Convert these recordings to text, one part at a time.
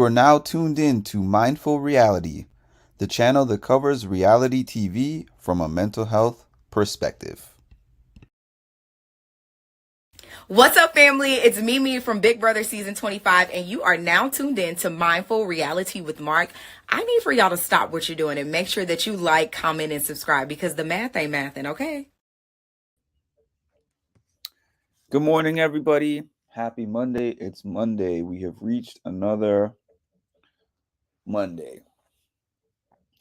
are now tuned in to Mindful Reality, the channel that covers reality TV from a mental health perspective. What's up, family? It's Mimi from Big Brother Season 25, and you are now tuned in to Mindful Reality with Mark. I need for y'all to stop what you're doing and make sure that you like, comment, and subscribe because the math ain't mathin', okay? Good morning, everybody. Happy Monday. It's Monday. We have reached another Monday.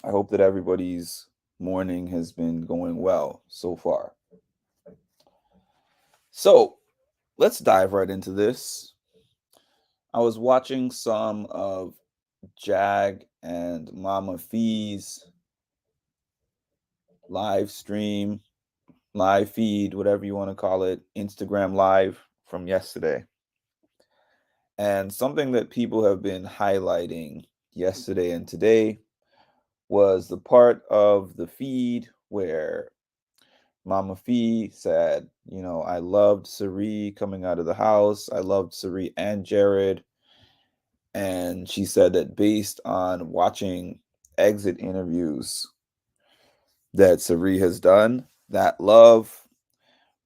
I hope that everybody's morning has been going well so far. So, let's dive right into this. I was watching some of Jag and Mama Fee's live stream, live feed, whatever you want to call it, Instagram live from yesterday. And something that people have been highlighting yesterday and today was the part of the feed where Mama Fee said, I loved Cirie coming out of the house. I loved Cirie and Jared. And she said that based on watching exit interviews that Cirie has done, that love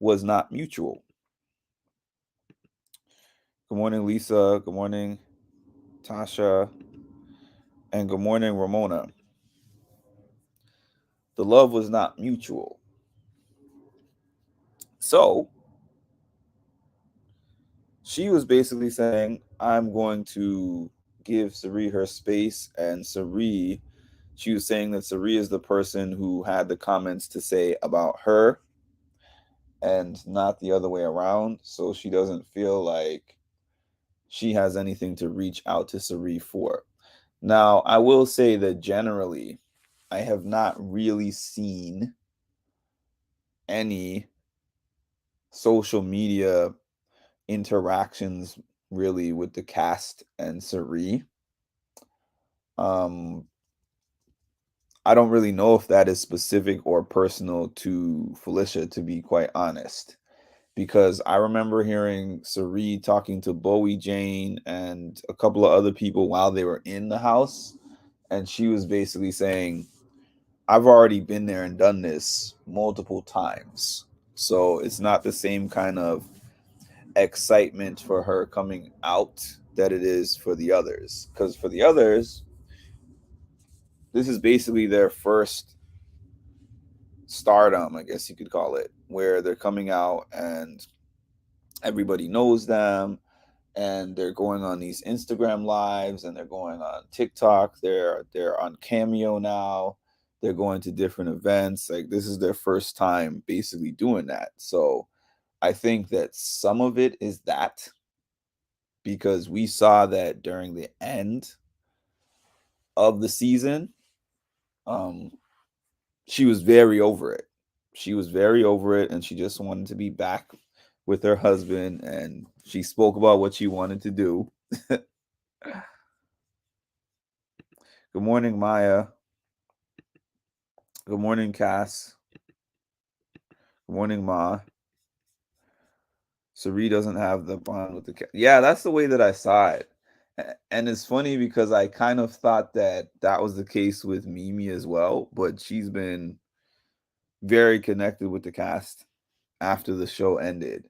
was not mutual. Good morning, Lisa. Good morning, Tasha. And good morning, Ramona. The love was not mutual. So she was basically saying, I'm going to give Cirie her space. And Cirie, she was saying that Cirie is the person who had the comments to say about her and not the other way around. So she doesn't feel like she has anything to reach out to Cirie for. Now, I will say that generally, I have not really seen any social media interactions really with the cast and Cirie. I don't really know if that is specific or personal to Felicia, to be quite honest, because I remember hearing Cirie talking to Bowie Jane and a couple of other people while they were in the house, and she was basically saying, I've already been there and done this multiple times. So it's not the same kind of excitement for her coming out that it is for the others. Because for the others, this is basically their first stardom, I guess you could call it, where they're coming out and everybody knows them and they're going on these Instagram lives and they're going on TikTok. They're on Cameo now. They're going to different events. Like, this is their first time basically doing that. So I think that some of it is that, because we saw that during the end of the season. She was very over it. She was very over it, and she just wanted to be back with her husband, and she spoke about what she wanted to do. Good morning, Maya. Good morning, Cass. Good morning, Ma. Cirie doesn't have the bond with the cat. Yeah, that's the way that I saw it. And it's funny because I kind of thought that that was the case with Mimi as well, but she's been very connected with the cast after the show ended.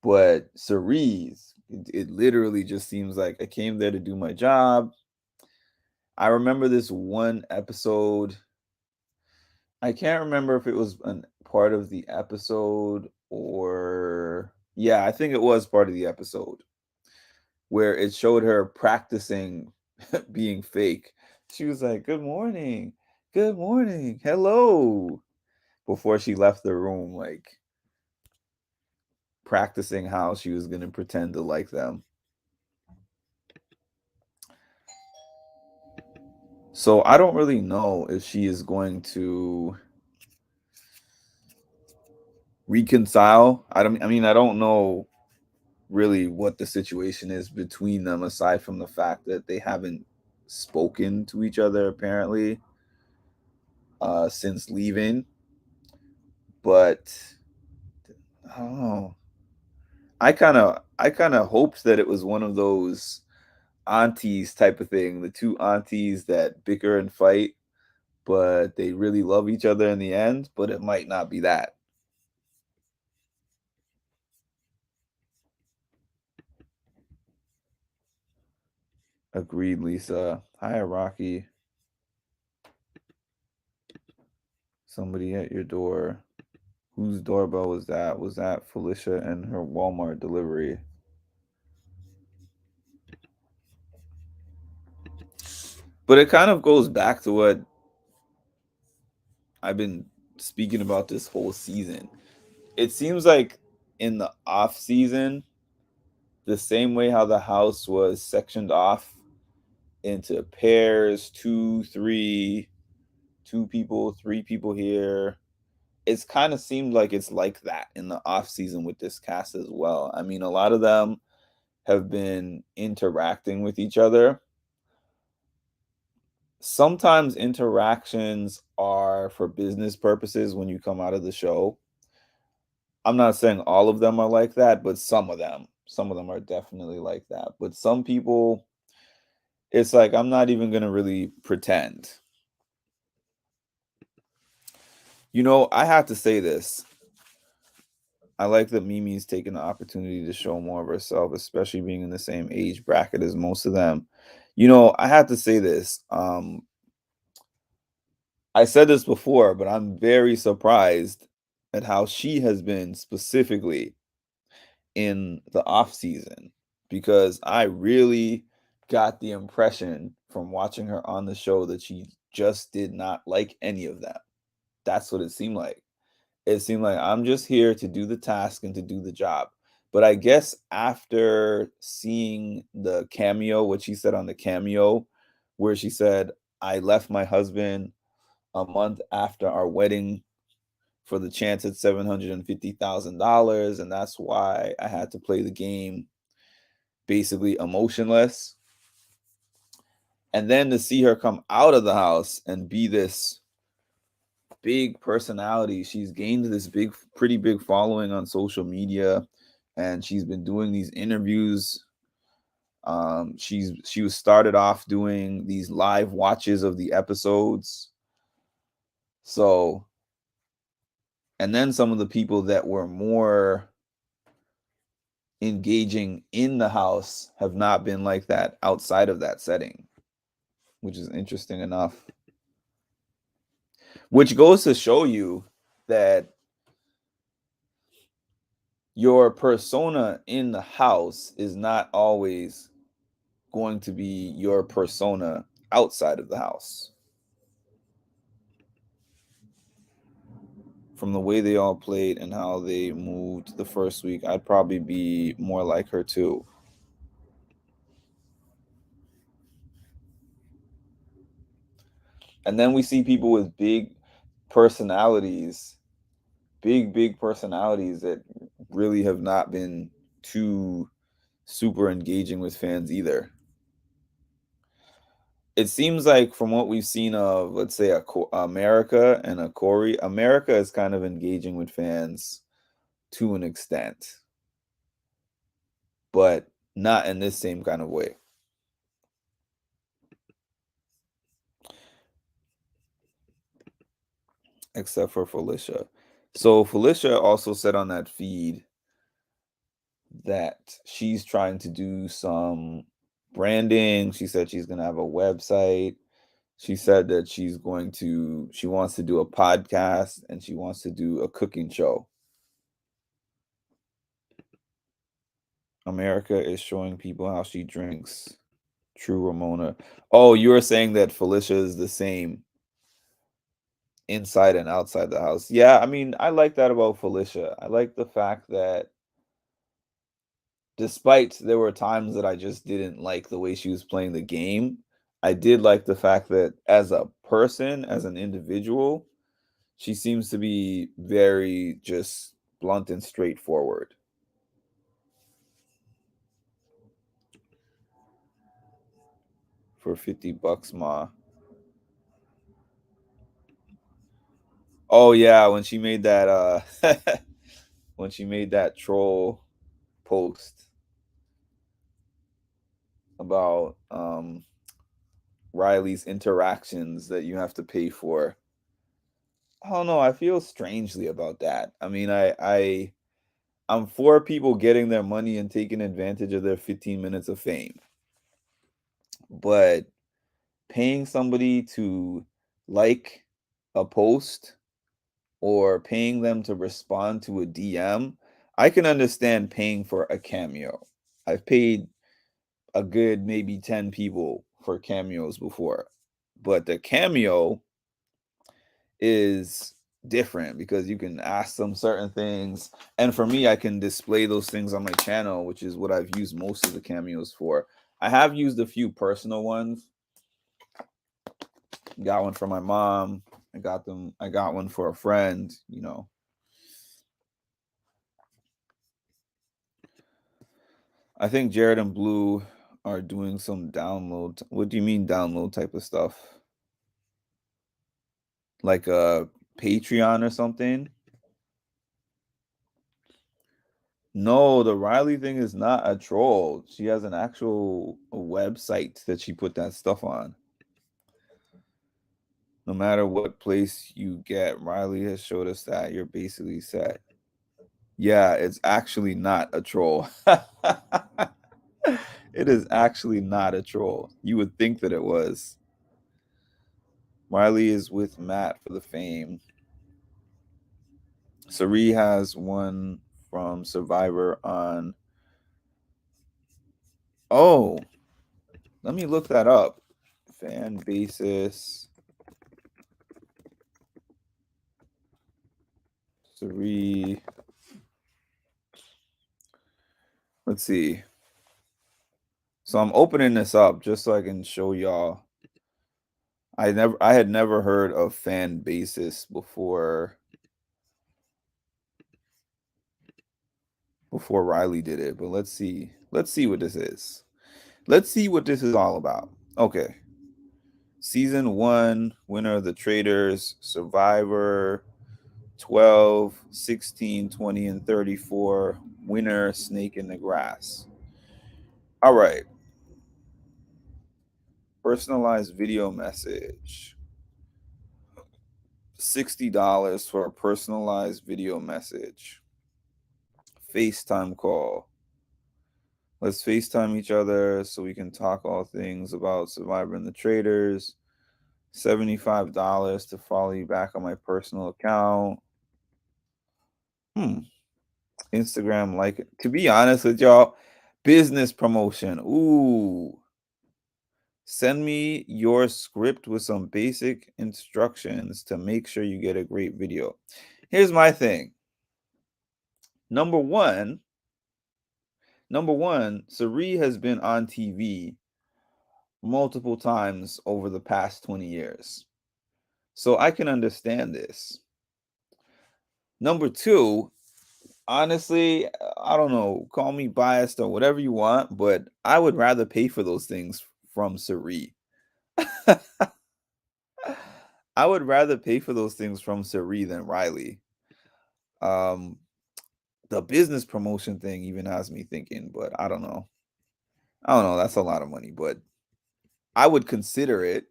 But Cirie's, it literally just seems like I came there to do my job. I remember this one episode. I can't remember if it was a part of the episode or yeah, I think it was part of the episode where it showed her practicing being fake. She was like, "Good morning. Good morning. Hello." Before she left the room, like practicing how she was going to pretend to like them. So I don't really know if she is going to reconcile. I don't know really what the situation is between them aside from the fact that they haven't spoken to each other apparently since leaving. But I don't know. I kind of hoped that it was one of those aunties type of thing. The two aunties that bicker and fight, but they really love each other in the end, but it might not be that. Agreed, Lisa. Hi, Rocky. Somebody at your door. Whose doorbell was that? Was that Felicia and her Walmart delivery? But it kind of goes back to what I've been speaking about this whole season. It seems like in the off season, the same way how the house was sectioned off into pairs, two, three, two people, three people here. It's kind of seemed like it's like that in the off season with this cast as well. I mean, a lot of them have been interacting with each other. Sometimes interactions are for business purposes when you come out of the show. I'm not saying all of them are like that, but some of them are definitely like that. But some people, it's like I'm not even going to really pretend. I have to say this. I like that Mimi's taking the opportunity to show more of herself, especially being in the same age bracket as most of them. I have to say this. I said this before, but I'm very surprised at how she has been specifically in the off season because I really got the impression from watching her on the show that she just did not like any of them. That's what it seemed like. It seemed like I'm just here to do the task and to do the job. But I guess after seeing the cameo, what she said on the cameo, where she said, I left my husband a month after our wedding for the chance at $750,000. And that's why I had to play the game basically emotionless. And then to see her come out of the house and be this big personality, she's gained this pretty big following on social media, and she's been doing these interviews. She was started off doing these live watches of the episodes. So, and then some of the people that were more engaging in the house have not been like that outside of that setting, which is interesting enough. Which goes to show you that your persona in the house is not always going to be your persona outside of the house. From the way they all played and how they moved the first week, I'd probably be more like her too. And then we see people with personalities, big personalities that really have not been too super engaging with fans either. It seems like from what we've seen of, let's say, America and a Corey, America is kind of engaging with fans to an extent, but not in this same kind of way. Except for Felicia. So Felicia also said on that feed that she's trying to do some branding. She said she's going to have a website. She said that she wants to do a podcast and she wants to do a cooking show. America is showing people how she drinks. True Ramona. Oh, you were saying that Felicia is the same inside and outside the house. Yeah, I mean, I like that about Felicia. I like the fact that despite there were times that I just didn't like the way she was playing the game, I did like the fact that as a person, as an individual, she seems to be very just blunt and straightforward. For $50, ma. Oh yeah, when she made that when she made that troll post. about Riley's interactions that you have to pay for. I don't know. I feel strangely about that. I mean, I'm for people getting their money and taking advantage of their 15 minutes of fame, but paying somebody to like a post or paying them to respond to a DM, I can understand paying for a cameo. I've paid a good maybe 10 people for cameos before, but the cameo is different because you can ask them certain things, and for me I can display those things on my channel, which is what I've used most of the cameos for. I have used a few personal ones. Got one for my mom. I got one for a friend, you know. I think Jared and Blue are doing some download. What do you mean download type of stuff? Like a Patreon or something? No, the Riley thing is not a troll. She has an actual website that she put that stuff on. No matter what place you get, Riley has showed us that you're basically set. Yeah, it's actually not a troll. It is actually not a troll. You would think that it was. Riley is with Matt for the fame. Cirie has one from Survivor on. Oh, let me look that up. Fan basis. Cirie. Let's see. So I'm opening this up just so I can show y'all. I had never heard of fan basis before Riley did it, but let's see. Let's see what this is. Let's see what this is all about. Okay. Season 1, winner of the Traders, Survivor, 12, 16, 20, and 34. Winner, Snake in the Grass. All right. Personalized video message. $60 for a personalized video message. FaceTime call. Let's FaceTime each other so we can talk all things about Survivor and the Traders. $75 to follow you back on my personal account. Instagram like it. To be honest with y'all, business promotion. Ooh. Send me your script with some basic instructions to make sure you get a great video. Here's my thing. Number one, Cirie has been on TV multiple times over the past 20 years. So I can understand this. Number two, honestly, I don't know, call me biased or whatever you want, but I would rather pay for those things from Cirie. I would rather pay for those things from Cirie than Riley. Um, the business promotion thing even has me thinking, but I don't know. I don't know. That's a lot of money, but I would consider it.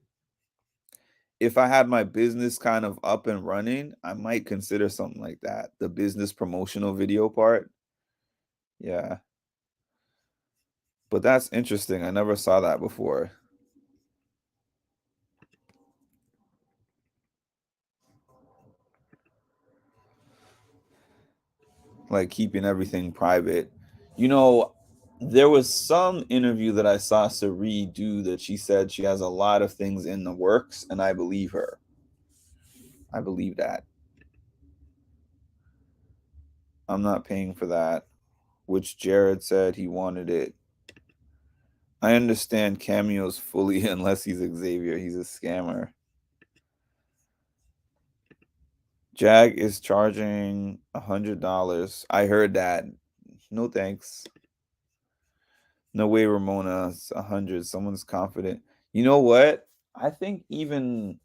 If I had my business kind of up and running, I might consider something like that. The business promotional video part. Yeah. But that's interesting. I never saw that before. Like keeping everything private. You know, there was some interview that I saw Cirie do that she said she has a lot of things in the works, and I believe her. I believe that. I'm not paying for that, which Jared said he wanted it. I understand cameos fully unless he's Xavier. He's a scammer. Jag is charging $100. I heard that. No thanks. No way, Ramona. It's 100. Someone's confident. You know what? I think when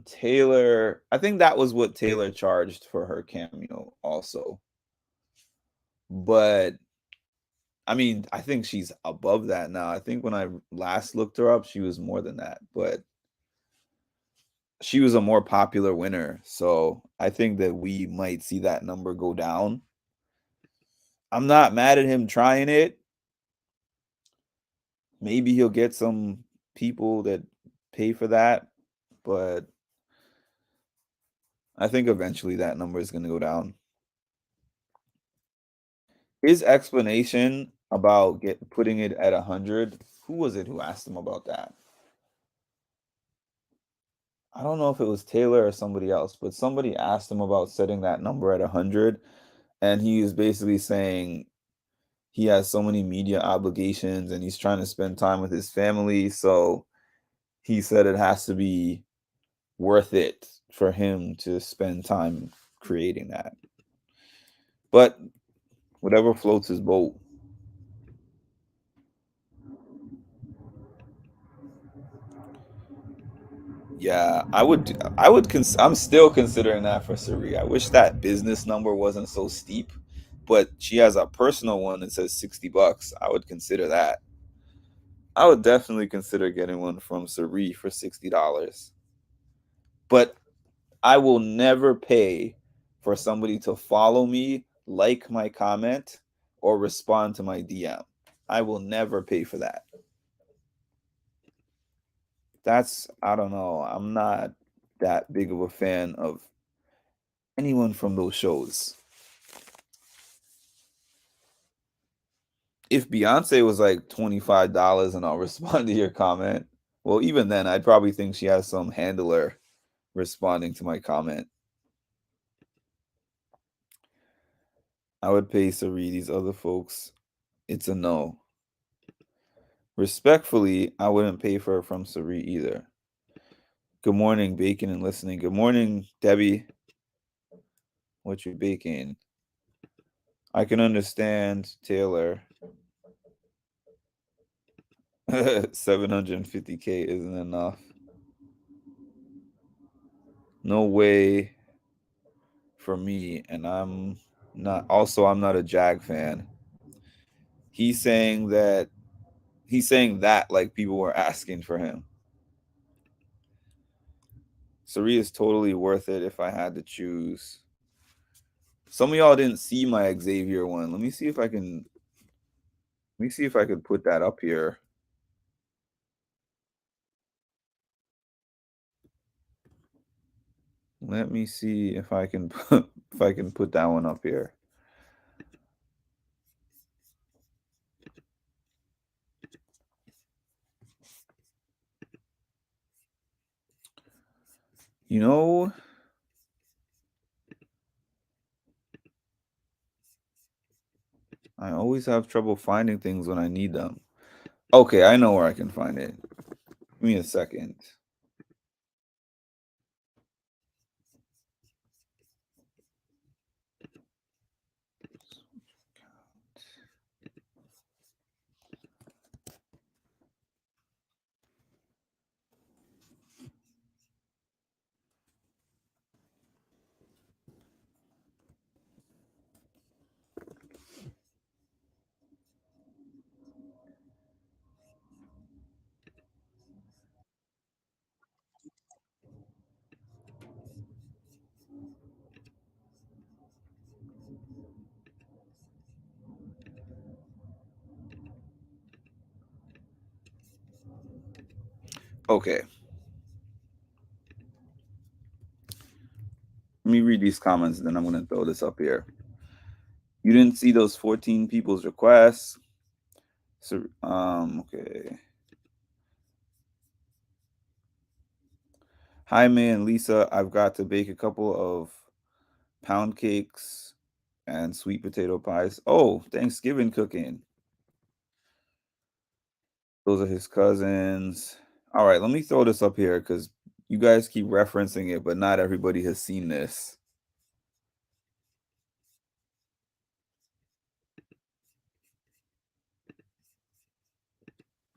Taylor, I think that was what Taylor charged for her cameo also. But I mean, I think she's above that now. I think when I last looked her up, she was more than that, but she was a more popular winner. So I think that we might see that number go down. I'm not mad at him trying it. Maybe he'll get some people that pay for that, but I think eventually that number is going to go down. His explanation about putting it at 100, who was it who asked him about that? I don't know if it was Taylor or somebody else, but somebody asked him about setting that number at 100, and he was basically saying he has so many media obligations and he's trying to spend time with his family, so he said it has to be worth it for him to spend time creating that. But whatever floats his boat. Yeah, I'm still considering that for Cirie. I wish that business number wasn't so steep, but she has a personal one that says $60. I would consider that. I would definitely consider getting one from Cirie for $60. But I will never pay for somebody to follow me, like my comment, or respond to my DM. I will never pay for that. I don't know. I'm not that big of a fan of anyone from those shows. If Beyonce was like $25 and I'll respond to your comment, well, even then, I'd probably think she has some handler responding to my comment. I would pay Cirie. These other folks, it's a no. Respectfully, I wouldn't pay for her from Cirie either. Good morning, baking and listening. Good morning, Debbie. What you baking? I can understand Taylor. 750K isn't enough. No way for me, and I'm not a Jag fan. He's saying that like people were asking for him. Cirie is totally worth it if I had to choose. Some of y'all didn't see my Xavier one. Let me see if I could put that up here. Let me see if I can put that one up here. You know, I always have trouble finding things when I need them. Okay, I know where I can find it. Give me a second. Okay. Let me read these comments, and then I'm going to throw this up here. You didn't see those 14 people's requests. So, okay. Hi, May and Lisa. I've got to bake a couple of pound cakes and sweet potato pies. Oh, Thanksgiving cooking. Those are his cousins. All right, let me throw this up here because you guys keep referencing it, but not everybody has seen this.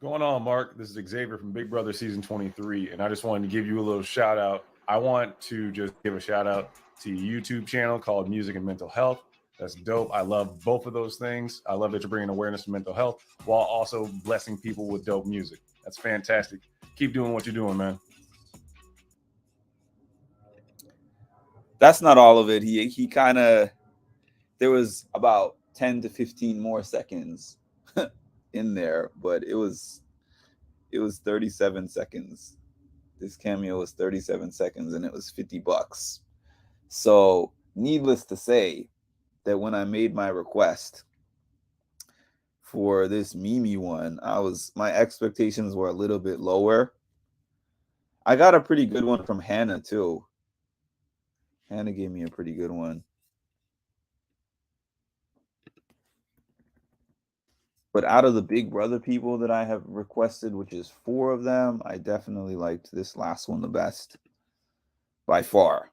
Going on, Mark? This is Xavier from Big Brother Season 23, and I just wanted to give you a little shout out. I want to just give a shout out to your YouTube channel called Music and Mental Health. That's dope. I love both of those things. I love that you're bringing awareness to mental health while also blessing people with dope music. That's fantastic. Keep doing what you're doing, man. That's not all of it. He kind of, there was about 10 to 15 more seconds in there, but it was 37 seconds. This cameo was 37 seconds and it was $50. So, needless to say, that when I made my request for this Mimi one, my expectations were a little bit lower. I got a pretty good one from Hannah too. Hannah gave me a pretty good one. But out of the Big Brother people that I have requested, which is 4 of them, I definitely liked this last one the best by far.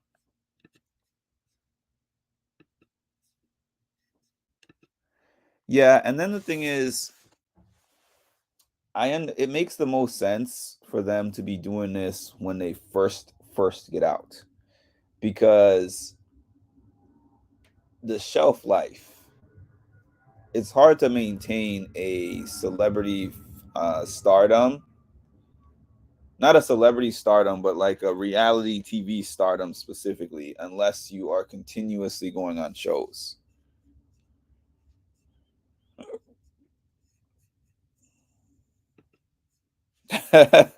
Yeah, and then the thing is, it makes the most sense for them to be doing this when they first get out, because the shelf life, it's hard to maintain a celebrity stardom, not a celebrity stardom, but like a reality TV stardom specifically, unless you are continuously going on shows. Car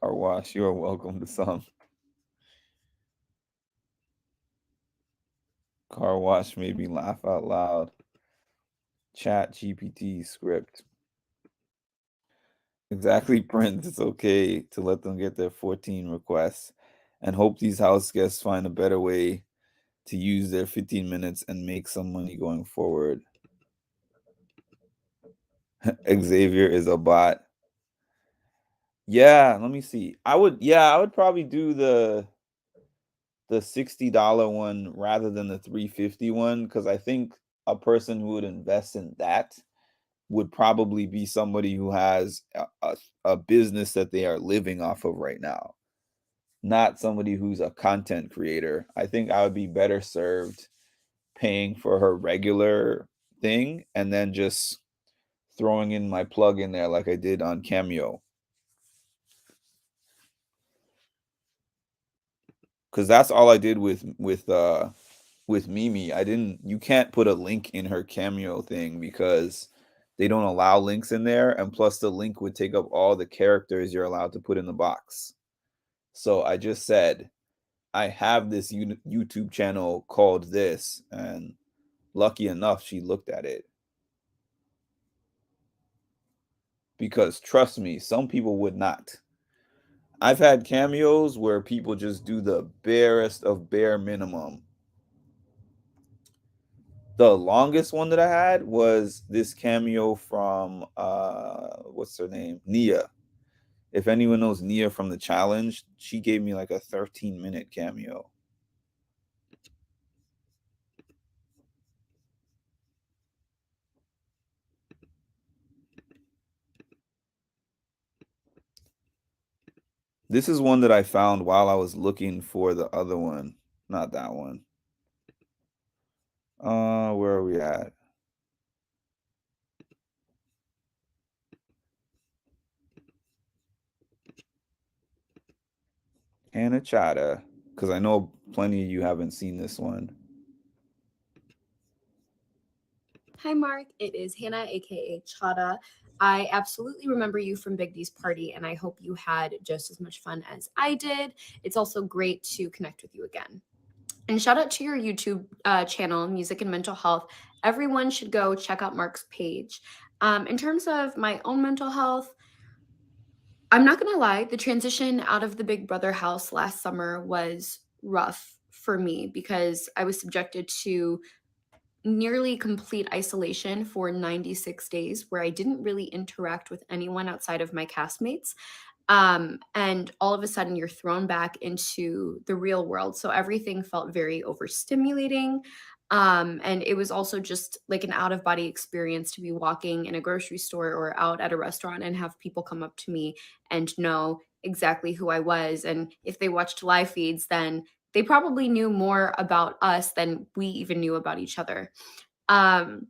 wash, you are welcome to some. Car wash made me laugh out loud. Chat GPT script. Exactly, Prince. It's okay to let them get their 14 requests and hope these house guests find a better way to use their 15 minutes and make some money going forward. Xavier is a bot. Yeah, let me see. I would probably do the $60 one rather than the 350 one, because I think a person who would invest in that would probably be somebody who has a business that they are living off of right now, not somebody who's a content creator. I think I would be better served paying for her regular thing and then just throwing in my plug in there like I did on Cameo. Because that's all I did with Mimi. You can't put a link in her Cameo thing because they don't allow links in there, and plus the link would take up all the characters you're allowed to put in the box. So I just said I have this YouTube channel called this, and lucky enough she looked at it. Because trust me, some people would not. I've had cameos where people just do the barest of bare minimum. The longest one that I had was this cameo from what's her name? Nia. If anyone knows Nia from the challenge, she gave me like a 13-minute cameo. This is one that I found while I was looking for the other one. Not that one. Where are we at? Hannah Chada, because I know plenty of you haven't seen this one. Hi, Mark. It is Hannah, aka Chada. I absolutely remember you from Big D's party, and I hope you had just as much fun as I did. It's also great to connect with you again. And shout out to your YouTube channel, Music and Mental Health. Everyone should go check out Mark's page. In terms of my own mental health, I'm not going to lie, the transition out of the Big Brother house last summer was rough for me because I was subjected to nearly complete isolation for 96 days where I didn't really interact with anyone outside of my castmates. And all of a sudden you're thrown back into the real world. So everything felt very overstimulating. And it was also just like an out of body experience to be walking in a grocery store or out at a restaurant and have people come up to me and know exactly who I was. And if they watched live feeds, then they probably knew more about us than we even knew about each other. Um,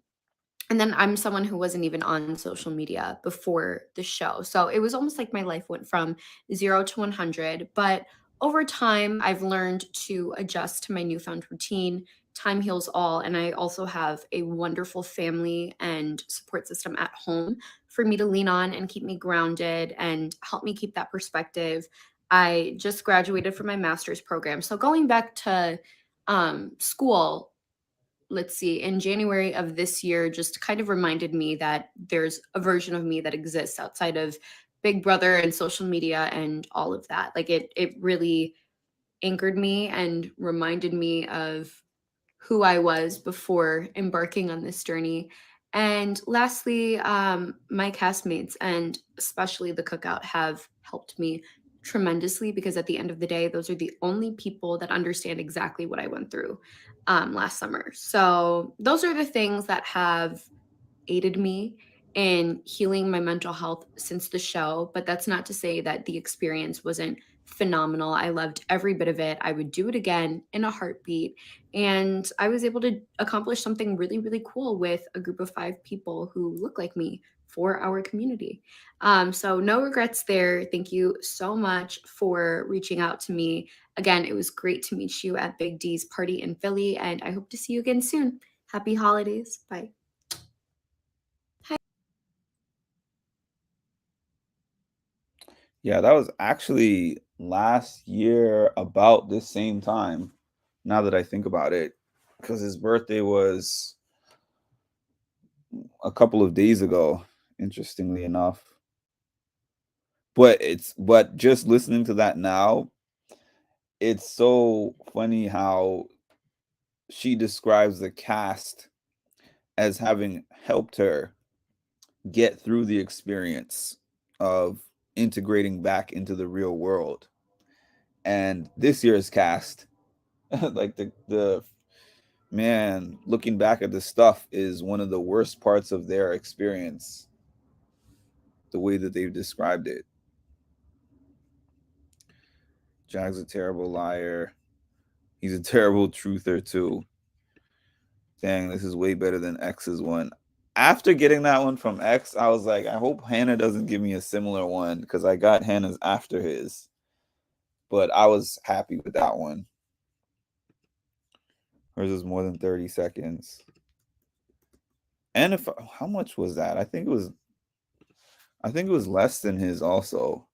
and then I'm someone who wasn't even on social media before the show. So it was almost like my life went from 0 to 100. But over time, I've learned to adjust to my newfound routine. Time heals all. And I also have a wonderful family and support system at home for me to lean on and keep me grounded and help me keep that perspective. I just graduated from my master's program. So going back to school, let's see, in January of this year, just kind of reminded me that there's a version of me that exists outside of Big Brother and social media and all of that. Like it really anchored me and reminded me of who I was before embarking on this journey. And lastly, my castmates and especially the cookout have helped me tremendously because at the end of the day, those are the only people that understand exactly what I went through last summer. So those are the things that have aided me in healing my mental health since the show. But that's not to say that the experience wasn't phenomenal. I loved every bit of it. I would do it again in a heartbeat. And I was able to accomplish something really, really cool with a group of 5 people who look like me for our community. So, no regrets there. Thank you so much for reaching out to me. Again, it was great to meet you at Big D's party in Philly, and I hope to see you again soon. Happy holidays. Bye. Yeah, that was actually last year about this same time. Now that I think about it, because his birthday was a couple of days ago, interestingly enough. But just listening to that now, it's so funny how she describes the cast as having helped her get through the experience of integrating back into the real world. And this year's cast, like the man, looking back at the stuff is one of the worst parts of their experience, the way that they've described it. Jag's a terrible liar. He's a terrible truther too. Dang, this is way better than X's one. After getting that one from X, I was like, I hope Hannah doesn't give me a similar one because I got Hannah's after his. But I was happy with that one. Hers is more than 30 seconds. And if how much was that? I think it was less than his also.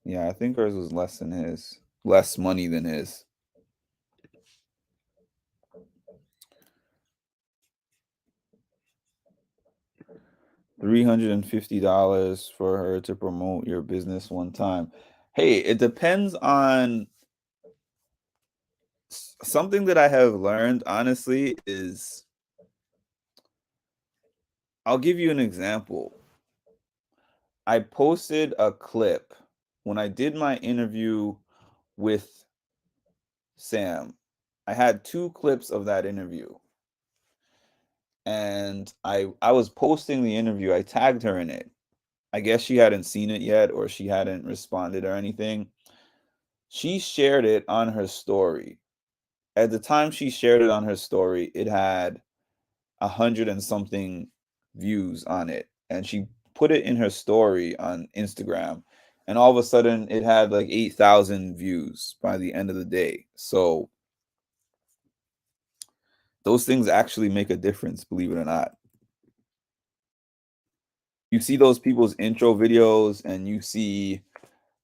Yeah, I think hers was less than his. Less money than his. $350 for her to promote your business one time. Hey, it depends on something that I have learned, honestly, is I'll give you an example. I posted a clip when I did my interview with Sam. I had 2 clips of that interview. And I was posting the interview. I tagged her in it. I guess she hadn't seen it yet or she hadn't responded or anything. She shared it on her story. At the time she shared it on her story, it had 100 and something views on it. And she put it in her story on Instagram. And all of a sudden it had like 8,000 views by the end of the day. So those things actually make a difference, believe it or not. You see those people's intro videos and you see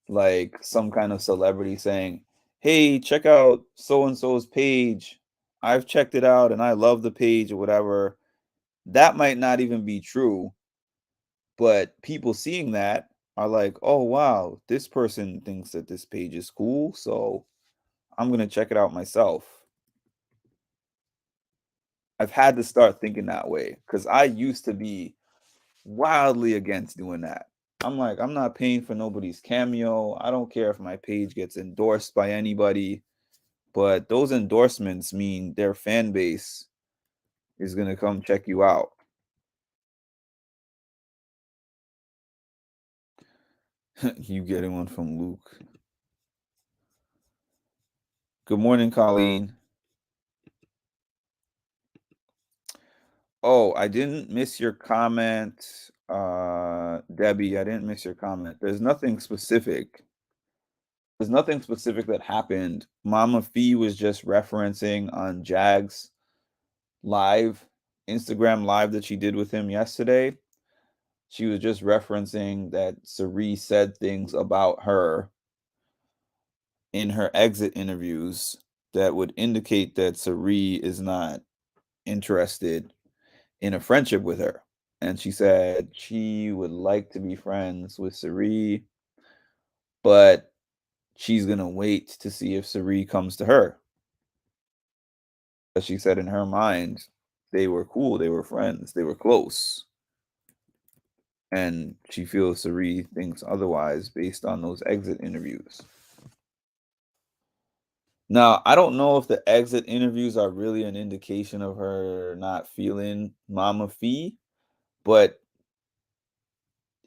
like some kind of celebrity saying, "Hey, check out so and so's page. I've checked it out and I love the page," or whatever. That might not even be true, but people seeing that are like, "Oh, wow, this person thinks that this page is cool, so I'm going to check it out myself." I've had to start thinking that way because I used to be wildly against doing that. I'm like, I'm not paying for nobody's cameo. I don't care if my page gets endorsed by anybody, but those endorsements mean their fan base is going to come check you out. You getting one from Luke. Good morning, Colleen. Oh, I didn't miss your comment, Debbie. I didn't miss your comment. There's nothing specific. There's nothing specific that happened. Mama Fee was just referencing on Jag's live, Instagram live that she did with him yesterday. She was just referencing that Cirie said things about her in her exit interviews that would indicate that Cirie is not interested in a friendship with her. And she said she would like to be friends with Cirie, but she's going to wait to see if Cirie comes to her. As she said in her mind, they were cool, they were friends, they were close. And she feels Cirie thinks otherwise based on those exit interviews. Now, I don't know if the exit interviews are really an indication of her not feeling Mama Fee, but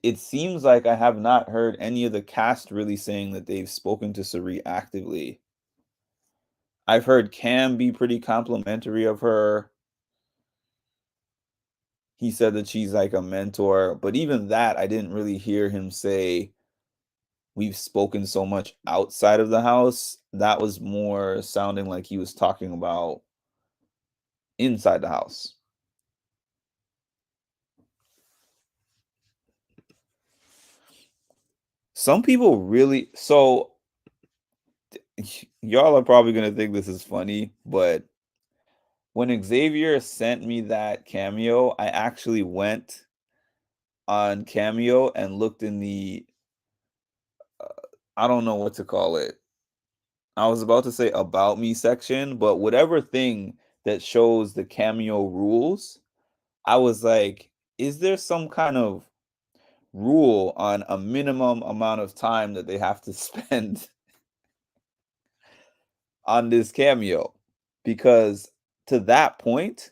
it seems like I have not heard any of the cast really saying that they've spoken to Cirie actively. I've heard Cam be pretty complimentary of her. He said that she's like a mentor, but even that, I didn't really hear him say, we've spoken so much outside of the house. That was more sounding like he was talking about inside the house. Some people really, so y'all are probably going to think this is funny, but when Xavier sent me that cameo, I actually went on Cameo and looked in the, I don't know what to call it. I was about to say about me section, but whatever thing that shows the Cameo rules, I was like, is there some kind of rule on a minimum amount of time that they have to spend on this cameo? Because to that point,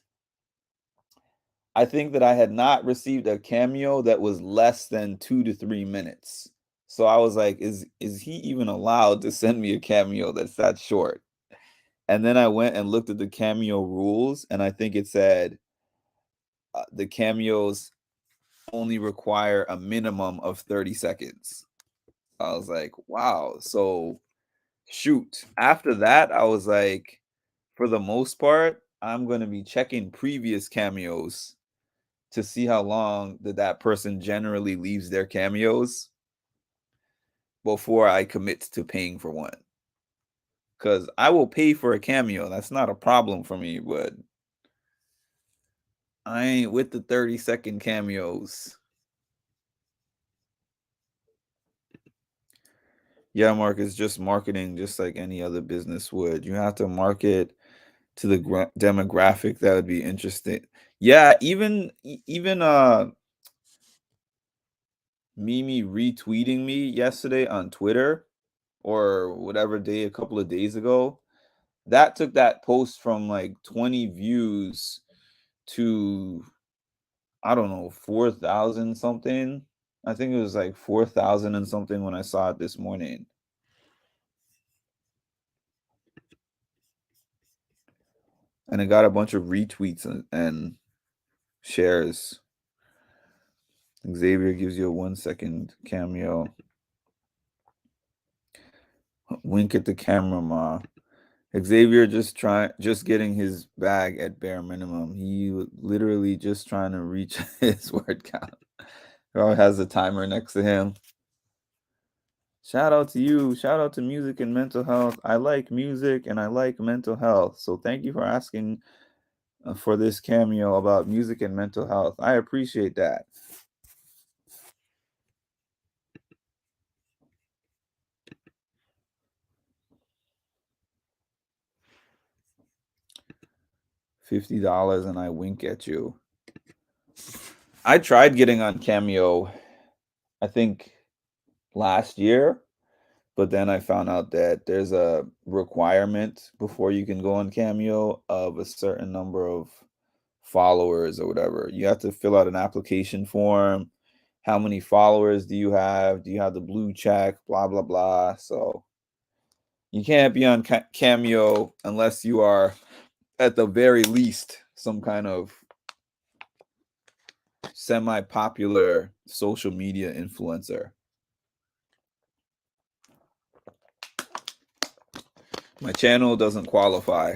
I think that I had not received a cameo that was less than 2 to 3 minutes. So I was like, is he even allowed to send me a cameo that's that short? And then I went and looked at the cameo rules, and I think it said the cameos only require a minimum of 30 seconds. I was like, wow. So shoot. After that, I was like, for the most part, I'm going to be checking previous cameos to see how long that person generally leaves their cameos before I commit to paying for one. Because I will pay for a cameo. That's not a problem for me, but I ain't with the 30-second cameos. Yeah, Mark, it's just marketing just like any other business would. You have to market to the demographic that would be interesting. Yeah, even Mimi retweeting me yesterday on Twitter or whatever day a couple of days ago, that took that post from like 20 views to, I don't know, 4,000 something. I think it was like 4,000 and something when I saw it this morning. And it got a bunch of retweets and shares. Xavier gives you a 1-second cameo. Wink at the camera, ma. Xavier just getting his bag at bare minimum. He literally just trying to reach his word count. He has a timer next to him. Shout out to you. Shout out to music and mental health. I like music and I like mental health. So thank you for asking for this cameo about music and mental health. I appreciate that. $50 and I wink at you. I tried getting on Cameo, I think last year, but then I found out that there's a requirement before you can go on Cameo of a certain number of followers or whatever. You have to fill out an application form, how many followers do you have? Do you have the blue check? Blah, blah, blah. So you can't be on Cameo unless you are, at the very least, some kind of semi-popular social media influencer. My channel doesn't qualify.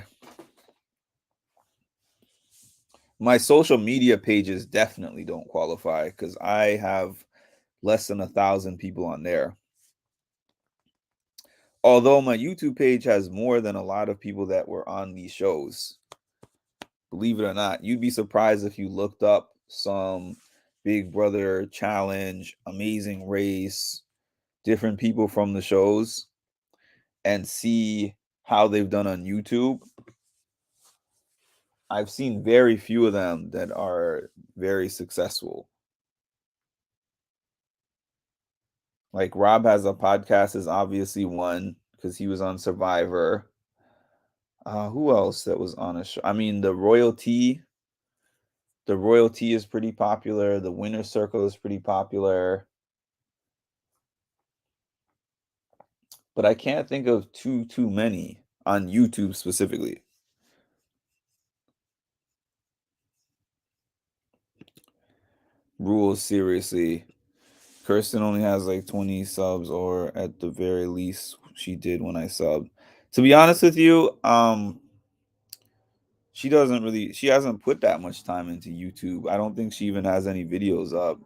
My social media pages definitely don't qualify because I have less than 1,000 people on there. Although my YouTube page has more than a lot of people that were on these shows. Believe it or not, you'd be surprised if you looked up some Big Brother Challenge, Amazing Race, different people from the shows, and see how they've done on YouTube. I've seen very few of them that are very successful. Like Rob Has a Podcast is obviously one because he was on Survivor. Who else that was on a show? I mean, the Royalty is pretty popular. The Winner Circle is pretty popular. But I can't think of too many on YouTube specifically. Rules, seriously. Kirsten only has like 20 subs, or at the very least she did when I subbed. To be honest with you, she hasn't put that much time into YouTube. I don't think she even has any videos up.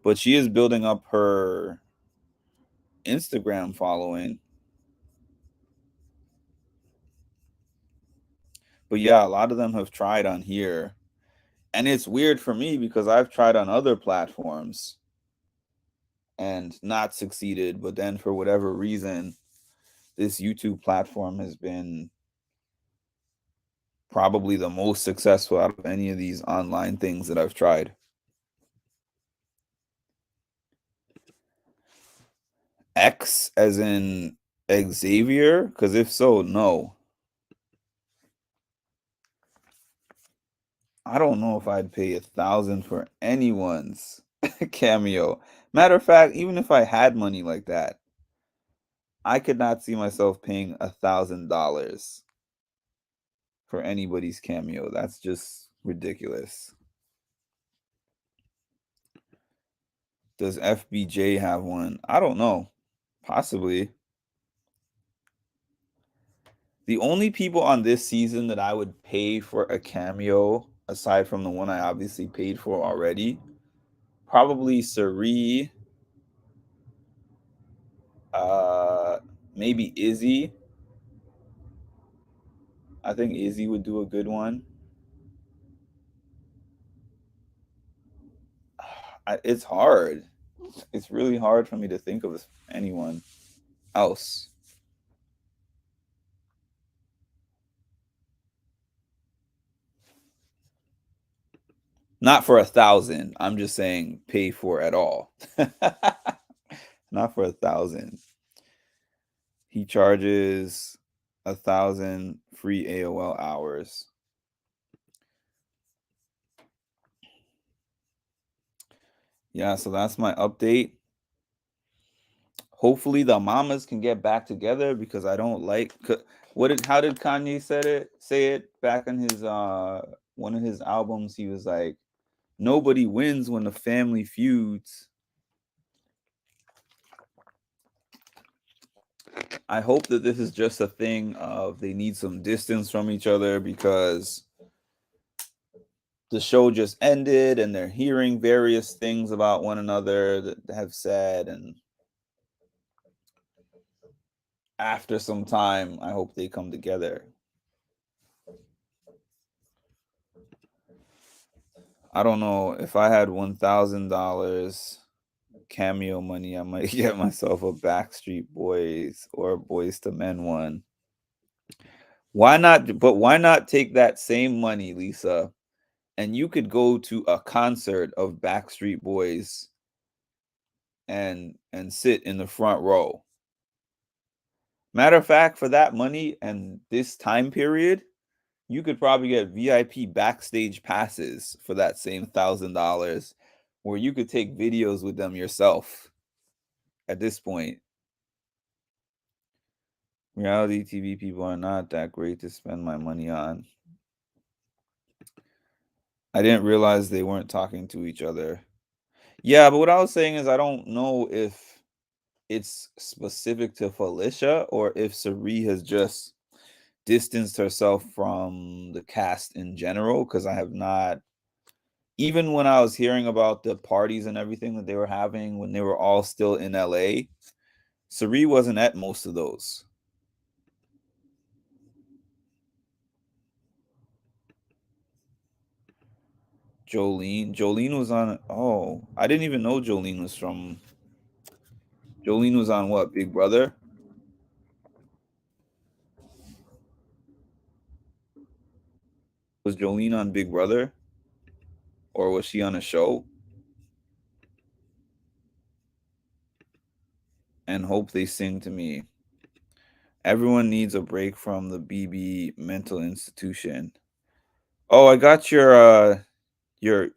But she is building up her Instagram following. But yeah, a lot of them have tried on here. And it's weird for me because I've tried on other platforms and not succeeded. But then for whatever reason, this YouTube platform has been probably the most successful out of any of these online things that I've tried. X as in Xavier? Because if so, no. I don't know if I'd pay 1,000 for anyone's cameo. Matter of fact, even if I had money like that, I could not see myself paying $1,000 for anybody's cameo. That's just ridiculous. Does FBJ have one? I don't know. Possibly. The only people on this season that I would pay for a cameo, aside from the one I obviously paid for already, probably Cirie, maybe Izzy. I think Izzy would do a good one. It's hard. It's really hard for me to think of anyone else. Not for 1,000. I'm just saying pay for at all. Not for 1,000. He charges 1,000 free AOL hours. Yeah, so that's my update. Hopefully the mamas can get back together because I don't like how did Kanye say it back in his one of his albums. He was like, nobody wins when the family feuds. I hope that this is just a thing of they need some distance from each other because the show just ended and they're hearing various things about one another that have said, and after some time, I hope they come together. I don't know, if I had $1,000 cameo money, I might get myself a Backstreet Boys or Boys to Men one. Why not? But why not take that same money, Lisa, and you could go to a concert of Backstreet Boys and sit in the front row. Matter of fact, for that money and this time period, you could probably get VIP backstage passes for that same $1,000 where you could take videos with them yourself at this point. Reality TV people are not that great to spend my money on. I didn't realize they weren't talking to each other. Yeah, but what I was saying is I don't know if it's specific to Felicia or if Cirie has just distanced herself from the cast in general, because I have not, even when I was hearing about the parties and everything that they were having when they were all still in LA, Cirie wasn't at most of those. Jolene was on. Oh, I didn't even know Jolene was from. Jolene was on what? Big Brother? Was Jolene on Big Brother? Or was she on a show? And hope they sing to me. Everyone needs a break from the BB mental institution. Oh, I got your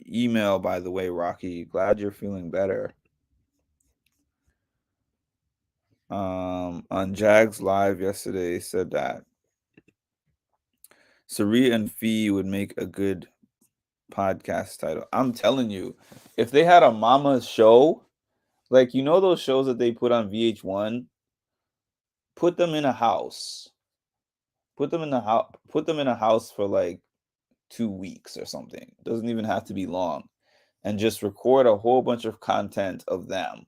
email, by the way, Rocky. Glad you're feeling better. On Jags Live yesterday said that Cirie and Fee would make a good podcast title. I'm telling you, if they had a mama show, like those shows that they put on VH1, put them in a house. Put them in the house. Put them in a house for like 2 weeks or something. Doesn't even have to be long, and just record a whole bunch of content of them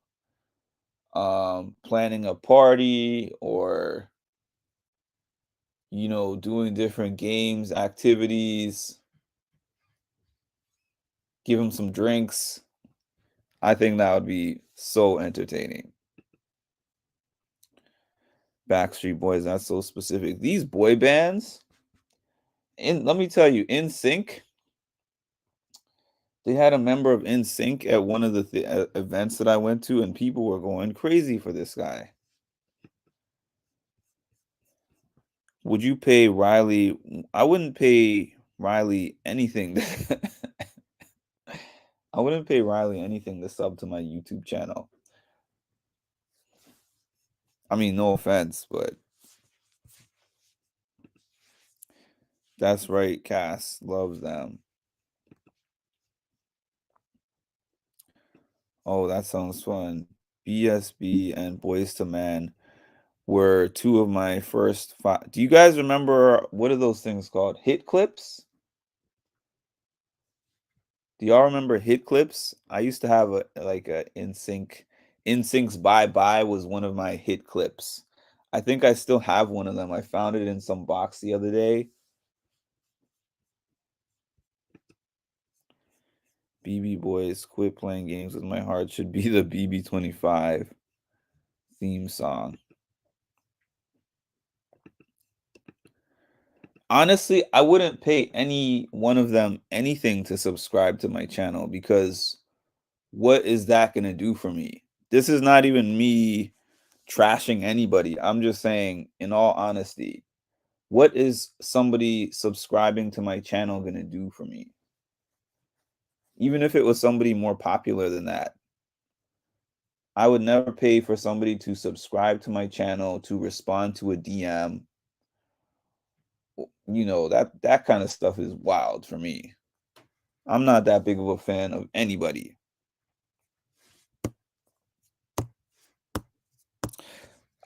planning a party or doing different games, activities. Give them some drinks. I think that would be so entertaining. Backstreet Boys, that's so specific. These boy bands, let me tell you, NSYNC, they had a member of NSYNC at one of the events that I went to, and people were going crazy for this guy. Would you pay Riley? I wouldn't pay Riley anything. I wouldn't pay Riley anything to sub to my YouTube channel. I mean, no offense, but that's right. Cass loves them. Oh, that sounds fun. BSB and Boys to Men were two of my first five. Do you guys remember what are those things called? Hit clips? Do y'all remember hit clips? I used to have a NSYNC. NSYNC's Bye Bye was one of my hit clips. I think I still have one of them. I found it in some box the other day. BB Boys, quit playing games with my heart should be the BB25 theme song. Honestly, I wouldn't pay any one of them anything to subscribe to my channel, because what is that going to do for me? This is not even me trashing anybody. I'm just saying, in all honesty, what is somebody subscribing to my channel going to do for me? Even if it was somebody more popular than that, I would never pay for somebody to subscribe to my channel, to respond to a DM. That kind of stuff is wild for me. I'm not that big of a fan of anybody.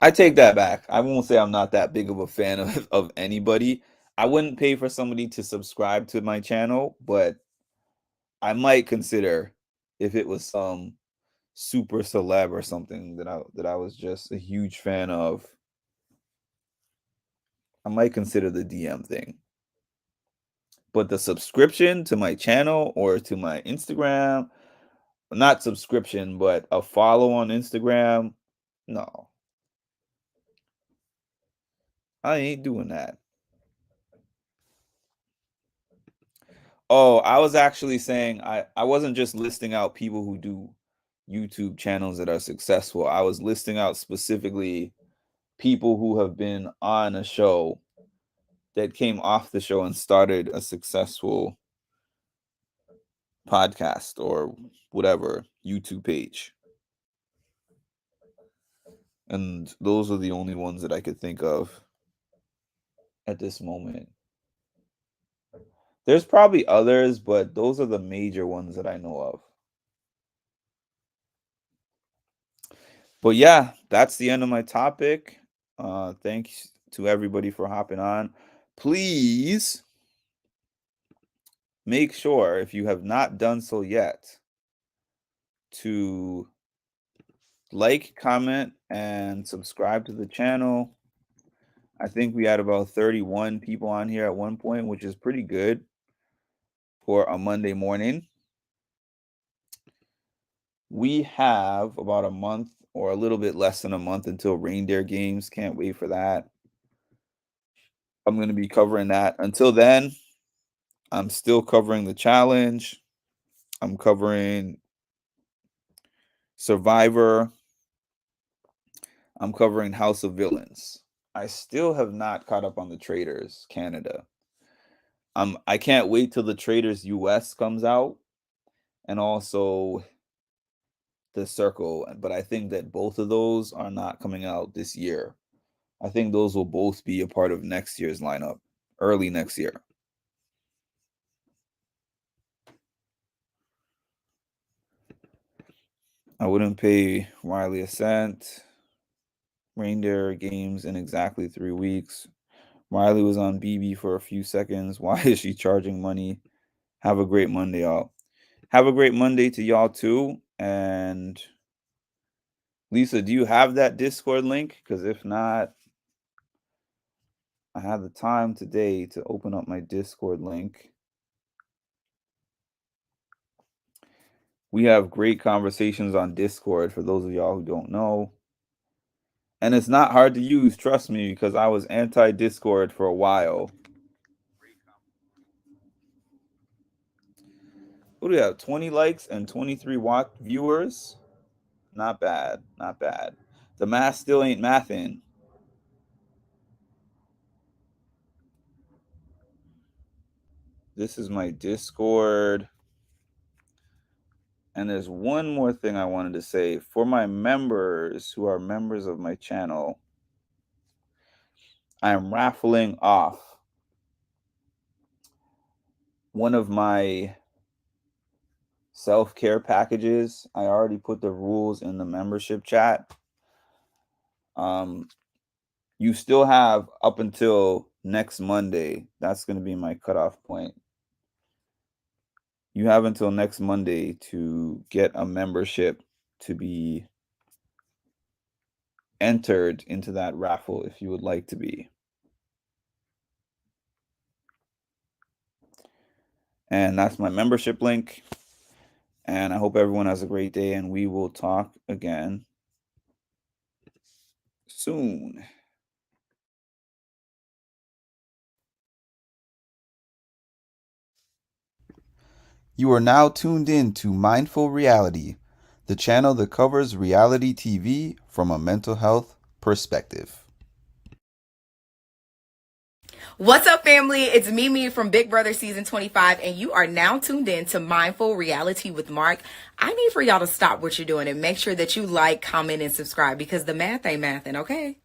I take that back. I won't say I'm not that big of a fan of anybody. I wouldn't pay for somebody to subscribe to my channel, but I might consider if it was some super celeb or something that I was just a huge fan of. I might consider the DM thing. But the subscription to my channel or to my Instagram, not subscription, but a follow on Instagram, no. I ain't doing that. Oh, I was actually saying I wasn't just listing out people who do YouTube channels that are successful. I was listing out specifically people who have been on a show that came off the show and started a successful podcast or whatever YouTube page. And those are the only ones that I could think of at this moment. There's probably others, but those are the major ones that I know of. But yeah, that's the end of my topic. Thanks to everybody for hopping on. Please make sure, if you have not done so yet, to like, comment, and subscribe to the channel. I think we had about 31 people on here at one point, which is pretty good for a Monday morning. We have about a month or a little bit less than a month until reindeer games. Can't wait for that. I'm going to be covering that. Until then, I'm still covering the challenge. I'm covering Survivor. I'm covering House of Villains. I still have not caught up on the Traders Canada. I can't wait till the Traders US comes out, and also the Circle. But I think that both of those are not coming out this year. I think those will both be a part of next year's lineup, early next year. I wouldn't pay Riley a cent. Reindeer games in exactly 3 weeks. Riley was on BB for a few seconds. Why is she charging money? Have a great Monday, y'all. Have a great Monday to y'all too. And Lisa, do you have that Discord link? Because if not, I had the time today to open up my Discord link. We have great conversations on Discord for those of y'all who don't know. And it's not hard to use, trust me, because I was anti-Discord for a while. What do we have? 20 likes and 23 viewers? Not bad, not bad. The math still ain't mathing. This is my Discord. And there's one more thing I wanted to say. For my members who are members of my channel, I am raffling off one of my self-care packages. I already put the rules in the membership chat. You still have up until next Monday. That's going to be my cutoff point. You have until next Monday to get a membership to be entered into that raffle if you would like to be. And that's my membership link. And I hope everyone has a great day, and we will talk again soon. You are now tuned in to Mindful Reality, the channel that covers reality TV from a mental health perspective. What's up, family? It's Mimi from Big Brother Season 25, and you are now tuned in to Mindful Reality with Mark. I need for y'all to stop what you're doing and make sure that you like, comment, and subscribe because the math ain't mathing, okay?